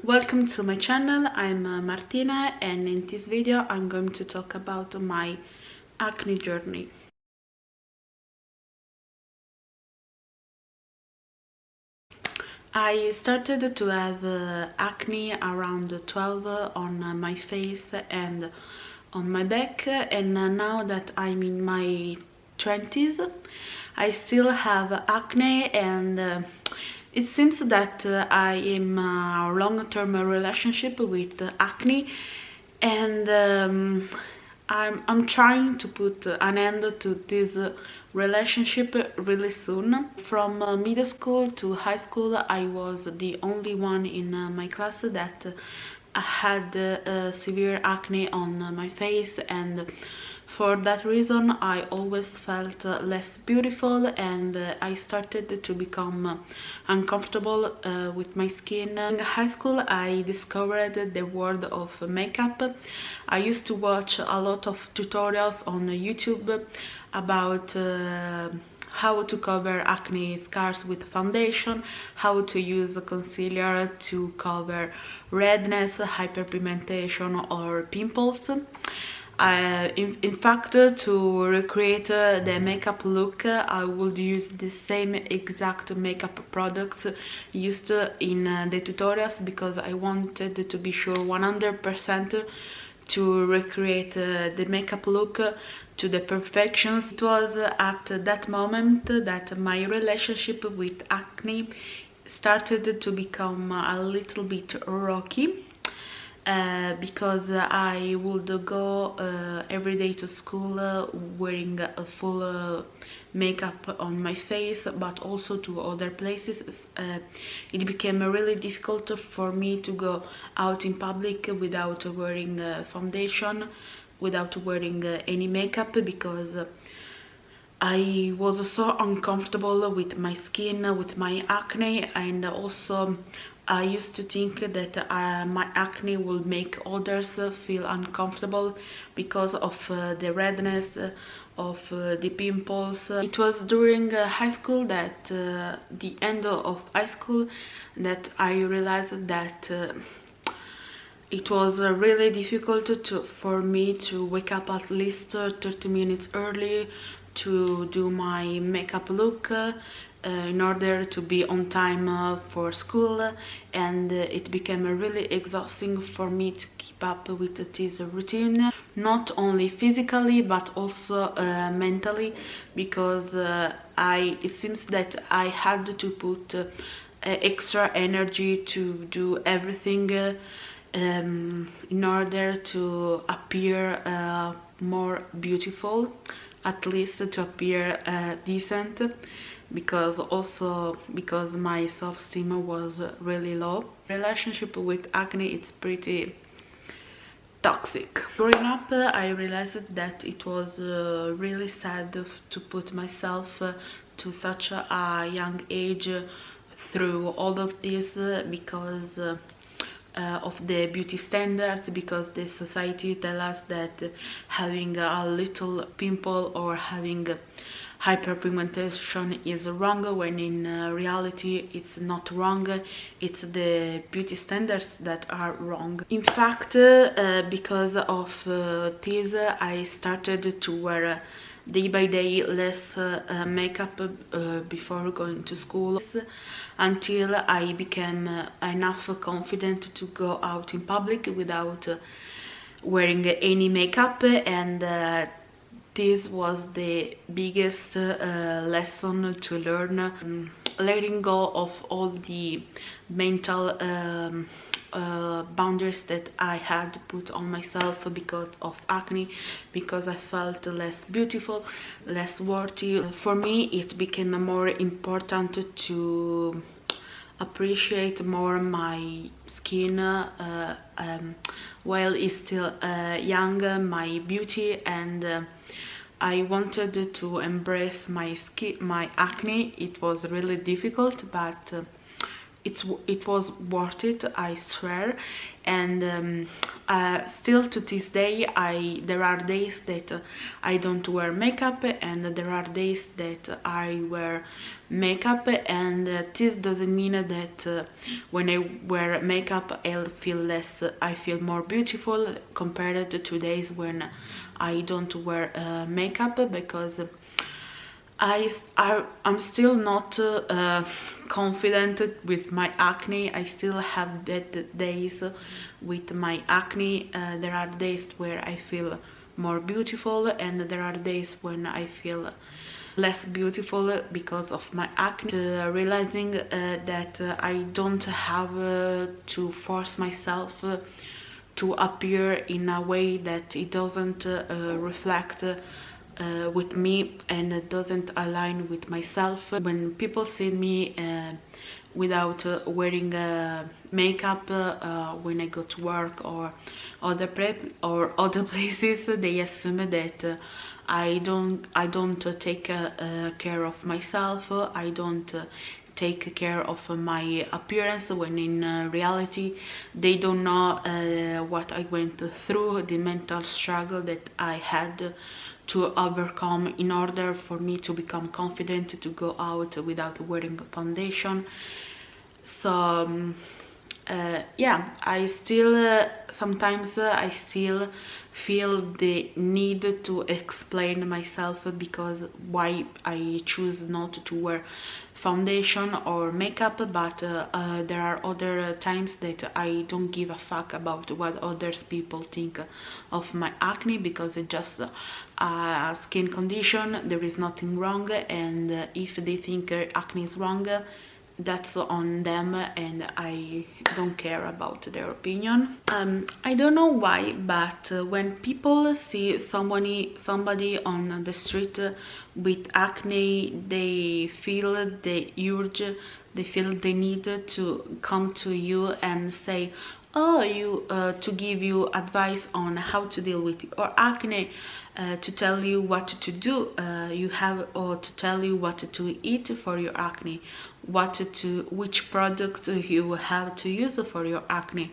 Welcome to my channel. I'm Martina, and in this video I'm going to talk about my acne journey. I started to have acne around 12 on my face and on my back, and now that I'm in my 20s I still have acne, and it seems that I am a long-term relationship with acne, and I'm trying to put an end to this relationship really soon. From middle school to high school, I was the only one in my class that had severe acne on my face, and for that reason I always felt less beautiful, and I started to become uncomfortable with my skin. In high school I discovered the world of makeup. I used to watch a lot of tutorials on YouTube about how to cover acne scars with foundation, how to use a concealer to cover redness, hyperpigmentation or pimples. In fact, to recreate the makeup look, I would use the same exact makeup products used in the tutorials, because I wanted to be sure 100% to recreate the makeup look to the perfections. It was at that moment that my relationship with acne started to become a little bit rocky. Because I would go every day to school wearing a full makeup on my face, but also to other places. It became really difficult for me to go out in public without wearing foundation, without wearing any makeup, because I was so uncomfortable with my skin, with my acne, and also I used to think that my acne will make others feel uncomfortable because of the redness, of the pimples. It was during high school, that the end of high school, that I realized that it was really difficult for me to wake up at least 30 minutes early to do my makeup look in order to be on time for school, and it became really exhausting for me to keep up with this routine, not only physically but also mentally, because it seems that I had to put extra energy to do everything in order to appear more beautiful, at least to appear decent, because my self-esteem was really low. Relationship with acne, it's pretty toxic. Growing up, I realized that it was really sad to put myself to such a young age through all of this, because of the beauty standards, because the society tells us that having a little pimple or having hyperpigmentation is wrong, when in reality it's not wrong, it's the beauty standards that are wrong. In fact, because of this, I started to wear day by day less makeup before going to school, until I became enough confident to go out in public without wearing any makeup, and this was the biggest lesson to learn, letting go of all the mental boundaries that I had put on myself because of acne, because I felt less beautiful, less worthy. For me, it became more important to appreciate more my skin while it's still young, my beauty, and I wanted to embrace my acne. It was really difficult, but it was worth it, I swear. And still to this day, there are days that I don't wear makeup, and there are days that I wear makeup, and this doesn't mean that when I wear makeup I feel more beautiful compared to days when I don't wear makeup, because I'm still not confident with my acne. I still have bad days with my acne. There are days where I feel more beautiful, and there are days when I feel less beautiful because of my acne. Realizing that I don't have to force myself to appear in a way that it doesn't reflect with me, and it doesn't align with myself. When people see me without wearing makeup when I go to work or other places, they assume that I don't take care of myself. I don't take care of my appearance, when in reality they don't know what I went through, the mental struggle that I had to overcome in order for me to become confident to go out without wearing a foundation. So yeah, I still sometimes I still feel the need to explain myself, because why I choose not to wear foundation or makeup, but there are other times that I don't give a fuck about what others people think of my acne, because it's just a skin condition. There is nothing wrong, and if they think acne is wrong, that's on them, and I don't care about their opinion. I don't know why, but when people see somebody on the street with acne, they feel the urge, they feel the need to come to you and say, oh, to give you advice on how to deal with your acne, to tell you what to do, or to tell you what to eat for your acne, which product you have to use for your acne.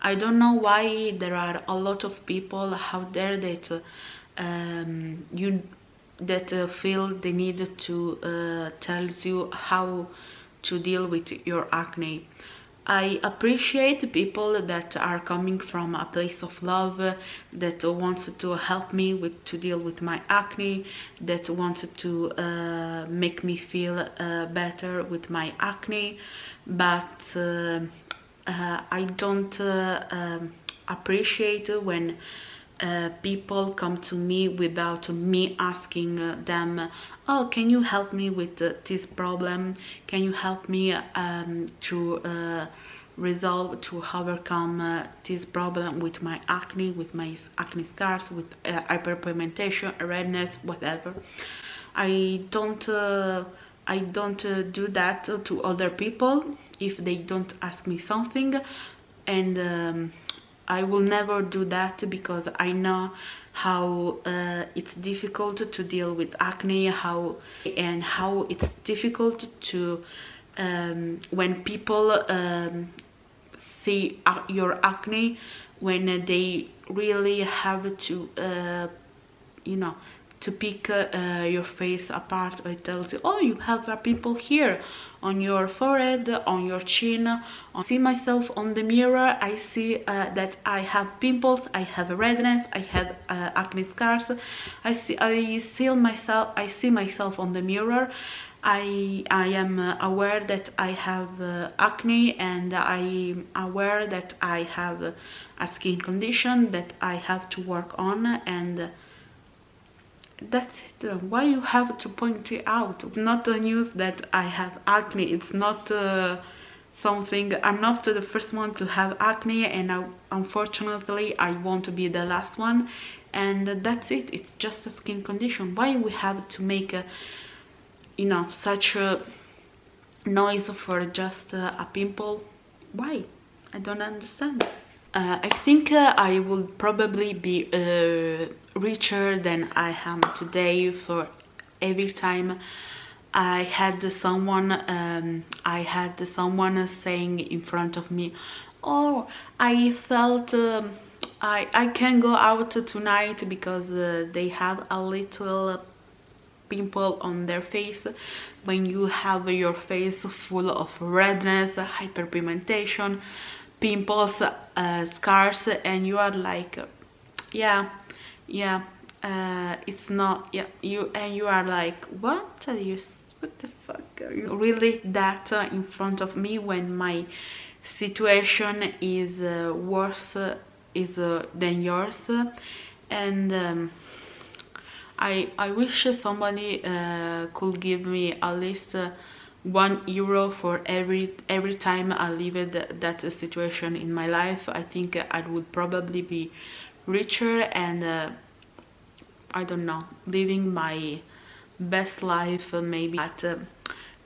I don't know why there are a lot of people out there that feel the need to tell you how to deal with your acne. I appreciate people that are coming from a place of love, that wants to help me to deal with my acne, that wants to make me feel better with my acne, but I don't appreciate when people come to me without me asking them, oh, can you help me with this problem? Can you help me to resolve, to overcome this problem with my acne acne scars, with hyperpigmentation, redness, whatever. I don't do that to other people if they don't ask me something, and I will never do that, because I know how it's difficult to deal with acne, how it's difficult to when people see your acne, when they really have to to pick your face apart. It tells you, oh, you have a pimple here on your forehead, on your chin. I see myself on the mirror, I see that I have pimples, I have redness, I have acne scars. I see myself on the mirror. I am aware that I have acne, and I'm aware that I have a skin condition that I have to work on, and that's it. Why you have to point it out? It's not the news that I have acne. It's not something. I'm not the first one to have acne, and unfortunately I won't be the last one. And that's it. It's just a skin condition. Why we have to make such a noise for just a pimple? Why? I don't understand. I think I will probably be richer than I am today for every time I had someone saying in front of me, oh, I felt I can go out tonight because they have a little pimple on their face. When you have your face full of redness, hyperpigmentation, pimples, scars, and you are like, yeah, yeah, it's not, yeah, you are like, what are you, what the fuck are you really that in front of me when my situation is worse than yours. And I wish somebody could give me at least €1 for every time I leave that situation in my life. I think I would probably be richer and I don't know, living my best life maybe. But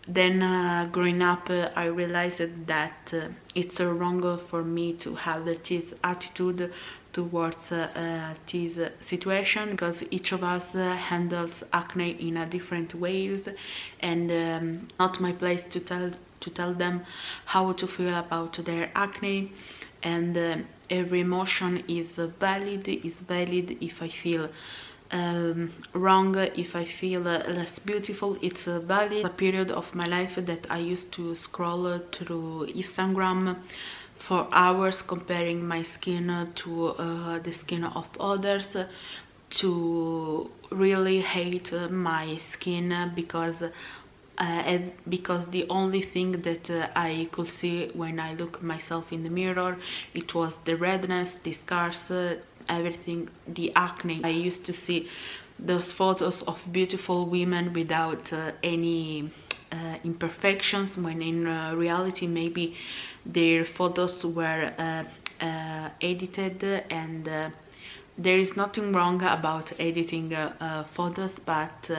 then growing up, I realized that it's wrong for me to have this attitude towards this situation, because each of us handles acne in a different ways, and not my place to tell them how to feel about their acne. And every emotion is valid. If I feel wrong, if I feel less beautiful, it's valid. A period of my life that I used to scroll through Instagram for hours comparing my skin to the skin of others, to really hate my skin because the only thing that I could see when I look myself in the mirror, it was the redness, the scars, everything, the acne. I used to see those photos of beautiful women without any imperfections, when in reality maybe their photos were edited. And there is nothing wrong about editing photos, but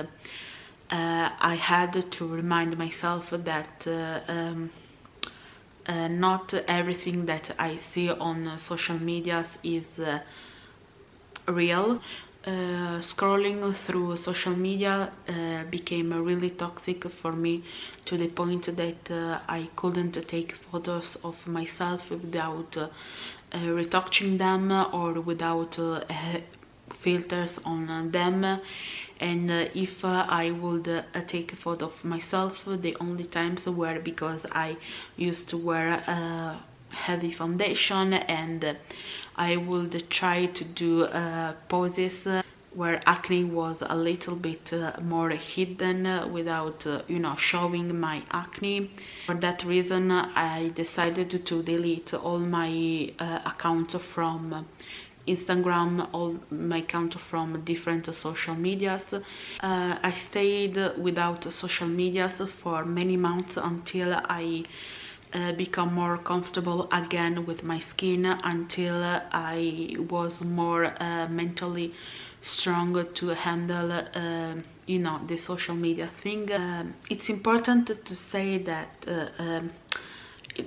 I had to remind myself that not everything that I see on social medias is real. Scrolling through social media became really toxic for me, to the point that I couldn't take photos of myself without retouching them or without filters on them. And if I would take a photo of myself, the only times were because I used to wear heavy foundation, and I would try to do poses where acne was a little bit more hidden, without you know, showing my acne. For that reason, I decided to delete all my accounts from Instagram, all my accounts from different social medias. I stayed without social medias for many months until I become more comfortable again with my skin, until I was more mentally strong to handle you know, the social media thing. It's important to say that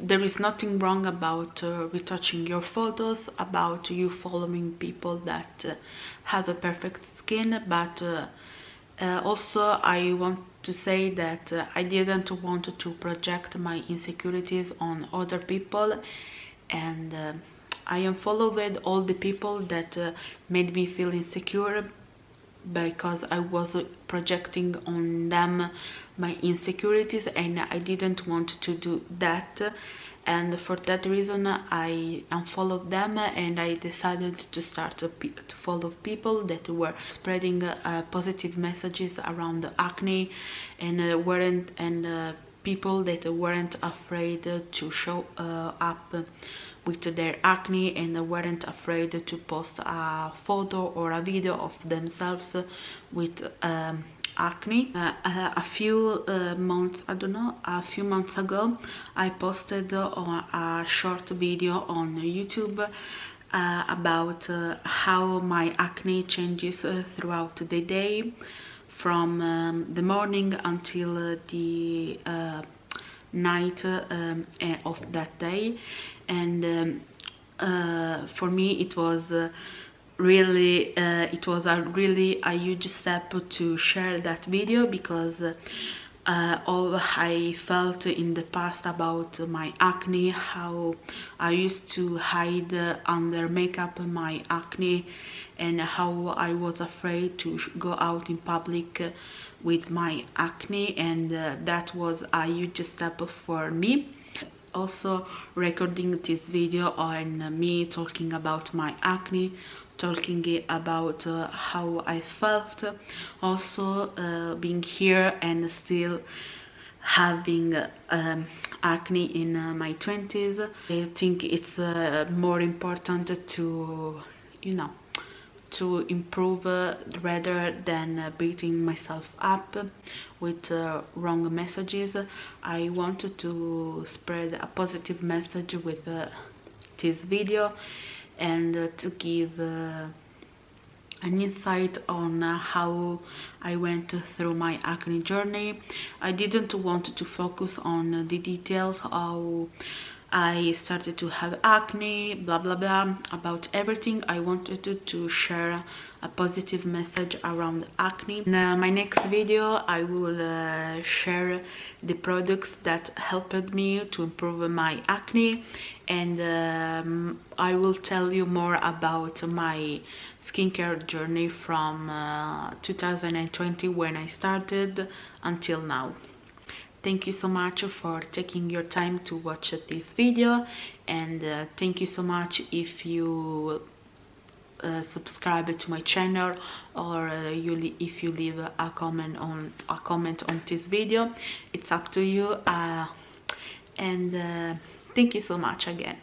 there is nothing wrong about retouching your photos, about you following people that have a perfect skin, but also I want to say that I didn't want to project my insecurities on other people, and I unfollowed all the people that made me feel insecure, because I was projecting on them my insecurities, and I didn't want to do that. And for that reason I unfollowed them, and I decided to start to follow people that were spreading positive messages around acne, and people that weren't afraid to show up with their acne, and weren't afraid to post a photo or a video of themselves with acne. A few months, I don't know, a few months ago, I posted a short video on YouTube about how my acne changes throughout the day, from the morning until the night of that day. And for me it was really a huge step to share that video, because all I felt in the past about my acne, how I used to hide under makeup my acne, and how I was afraid to go out in public with my acne, and that was a huge step for me. Also recording this video on me talking about my acne, talking about how I felt, also being here and still having acne in my 20s. I think it's more important to, you know, to improve rather than beating myself up with wrong messages. I wanted to spread a positive message with this video, and to give an insight on how I went through my acne journey. I didn't want to focus on the details, how I started to have acne, blah blah blah, about everything. I wanted to share a positive message around acne. In my next video I will share the products that helped me to improve my acne, and I will tell you more about my skincare journey from 2020, when I started, until now. Thank you so much for taking your time to watch this video, and thank you so much if you subscribe to my channel, or if you leave a comment on this video. It's up to you, and thank you so much again.